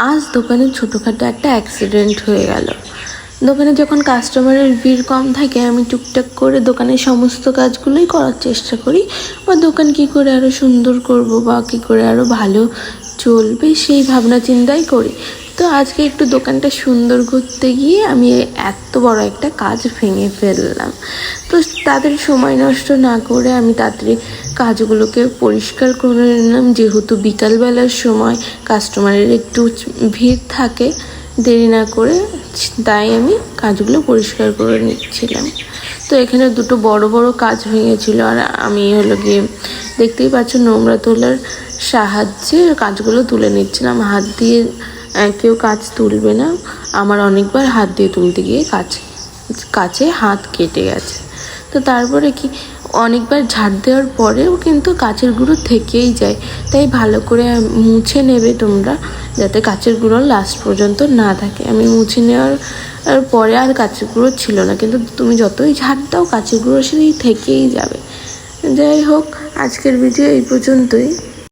আজ দোকানে ছোটোখাটো একটা অ্যাক্সিডেন্ট হয়ে গেল। দোকানে যখন কাস্টমারের ভিড় কম থাকে আমি টুকটাক করে দোকানের সমস্ত কাজগুলোই করার চেষ্টা করি, বা দোকান কী করে আরও সুন্দর করব বা কী করে আরও ভালো চলবে সেই ভাবনা চিন্তাই করি। তো আজকে একটু দোকানটা সুন্দর করতে গিয়ে আমি এত বড় একটা কাজ ভেঙে ফেললাম। তো তাদের সময় নষ্ট না করে আমি তাড়াতাড়ি কাজগুলোকে পরিষ্কার করে নিলাম, যেহেতু বিকালবেলার সময় কাস্টমারের একটু ভিড় থাকে। দেরি না করে তাই আমি কাজগুলো পরিষ্কার করে নিচ্ছিলাম। তো এখানে দুটো বড় বড় কাজ ভেঙেছিল, আর আমি গিয়ে দেখতেই পাচ্ছ নোংরা তোলার সাহায্যে কাজগুলো তুলে নিচ্ছিলাম। হাত দিয়ে কেউ কাজ তুলবে না, আমার অনেকবার হাত দিয়ে তুলতে গিয়ে কাছে হাত কেটে গেছে। তো তারপরে কি অনেকবার ঝাড় দেওয়ার পরেও কিন্তু কাচের গুঁড়ো থেকেই যায়, তাই ভালো করে মুছে নেবে তোমরা, যাতে কাচের গুঁড়ো লাস্ট পর্যন্ত না থাকে। আমি মুছে নেওয়ার পরে আর কাচের গুঁড়ো ছিল না, কিন্তু তুমি যতই ঝাড় দাও কাচের গুঁড়ো সেই থেকেই যাবে। যাই হোক, আজকের ভিডিও এই পর্যন্তই।